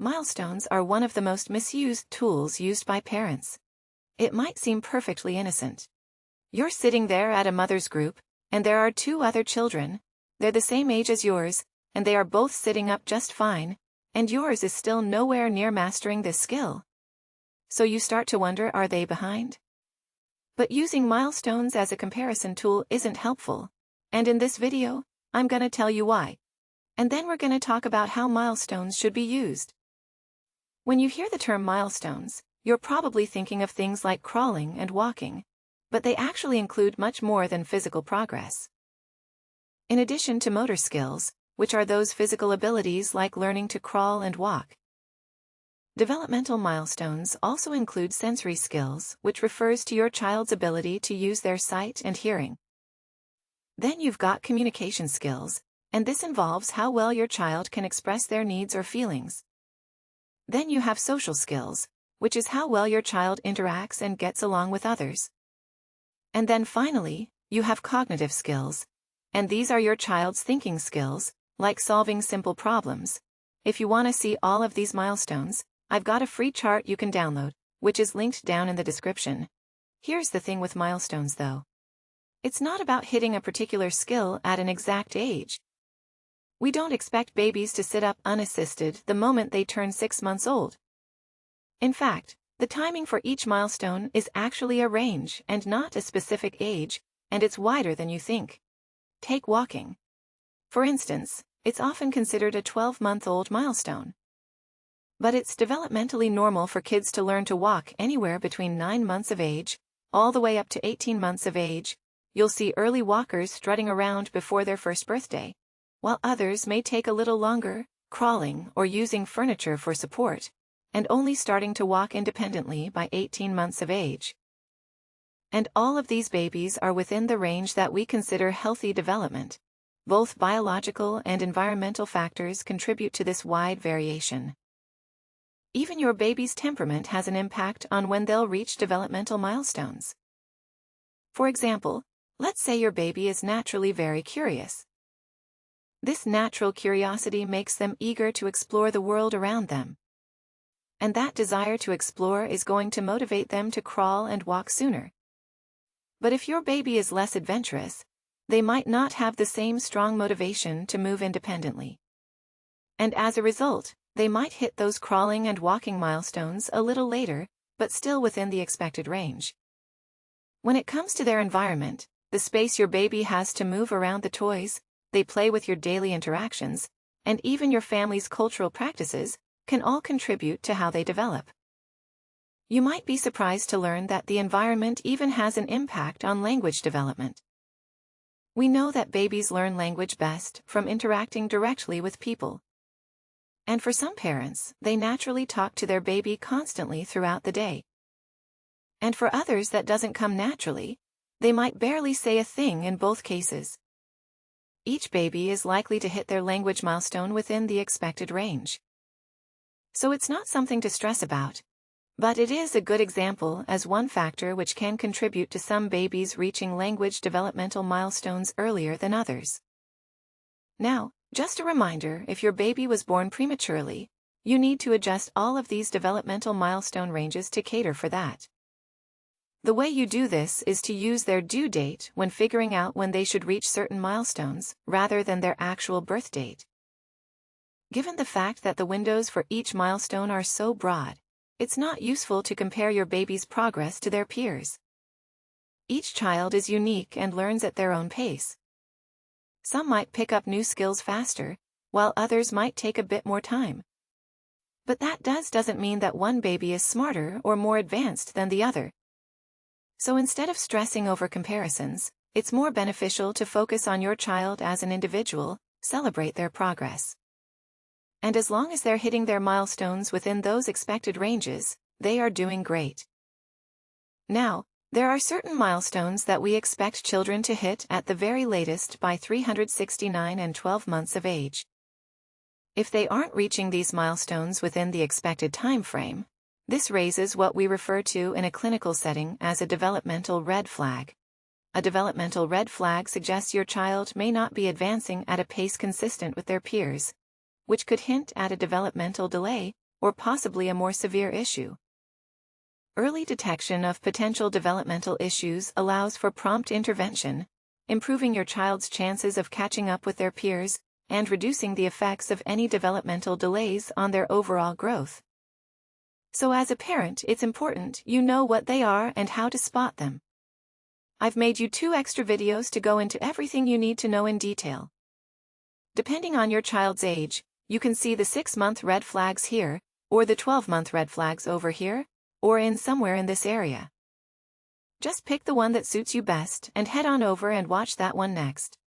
Milestones are one of the most misused tools used by parents. It might seem perfectly innocent. You're sitting there at a mother's group, and there are two other children. They're the same age as yours, and they are both sitting up just fine, and yours is still nowhere near mastering this skill. So you start to wonder, are they behind? But using milestones as a comparison tool isn't helpful, and in this video, I'm gonna tell you why. And then we're gonna talk about how milestones should be used. When you hear the term milestones, you're probably thinking of things like crawling and walking, but they actually include much more than physical progress. In addition to motor skills, which are those physical abilities like learning to crawl and walk, developmental milestones also include sensory skills, which refers to your child's ability to use their sight and hearing. Then you've got communication skills, and this involves how well your child can express their needs or feelings. Then you have social skills, which is how well your child interacts and gets along with others. And then finally, you have cognitive skills, and these are your child's thinking skills, like solving simple problems. If you want to see all of these milestones, I've got a free chart you can download, which is linked down in the description. Here's the thing with milestones though. It's not about hitting a particular skill at an exact age. We don't expect babies to sit up unassisted the moment they turn 6 months old. In fact, the timing for each milestone is actually a range and not a specific age, and it's wider than you think. Take walking. For instance, it's often considered a 12-month-old milestone. But it's developmentally normal for kids to learn to walk anywhere between 9 months of age, all the way up to 18 months of age. You'll see early walkers strutting around before their first birthday, while others may take a little longer, crawling or using furniture for support, and only starting to walk independently by 18 months of age. And all of these babies are within the range that we consider healthy development. Both biological and environmental factors contribute to this wide variation. Even your baby's temperament has an impact on when they'll reach developmental milestones. For example, let's say your baby is naturally very curious. This natural curiosity makes them eager to explore the world around them. And that desire to explore is going to motivate them to crawl and walk sooner. But if your baby is less adventurous, they might not have the same strong motivation to move independently. And as a result, they might hit those crawling and walking milestones a little later, but still within the expected range. When it comes to their environment, the space your baby has to move around the toys they play with, your daily interactions, and even your family's cultural practices, can all contribute to how they develop. You might be surprised to learn that the environment even has an impact on language development. We know that babies learn language best from interacting directly with people. And for some parents, they naturally talk to their baby constantly throughout the day. And for others that doesn't come naturally, they might barely say a thing in both cases. Each baby is likely to hit their language milestone within the expected range. So it's not something to stress about. But it is a good example as one factor which can contribute to some babies reaching language developmental milestones earlier than others. Now, just a reminder, if your baby was born prematurely, you need to adjust all of these developmental milestone ranges to cater for that. The way you do this is to use their due date when figuring out when they should reach certain milestones, rather than their actual birth date. Given the fact that the windows for each milestone are so broad, it's not useful to compare your baby's progress to their peers. Each child is unique and learns at their own pace. Some might pick up new skills faster, while others might take a bit more time. But that doesn't mean that one baby is smarter or more advanced than the other. So instead of stressing over comparisons, it's more beneficial to focus on your child as an individual, celebrate their progress. And as long as they're hitting their milestones within those expected ranges, they are doing great. Now, there are certain milestones that we expect children to hit at the very latest by 369 and 12 months of age. If they aren't reaching these milestones within the expected time frame, this raises what we refer to in a clinical setting as a developmental red flag. A developmental red flag suggests your child may not be advancing at a pace consistent with their peers, which could hint at a developmental delay or possibly a more severe issue. Early detection of potential developmental issues allows for prompt intervention, improving your child's chances of catching up with their peers and reducing the effects of any developmental delays on their overall growth. So as a parent, it's important you know what they are and how to spot them. I've made you 2 extra videos to go into everything you need to know in detail. Depending on your child's age, you can see the 6-month red flags here, or the 12-month red flags over here, or in somewhere in this area. Just pick the one that suits you best and head on over and watch that one next.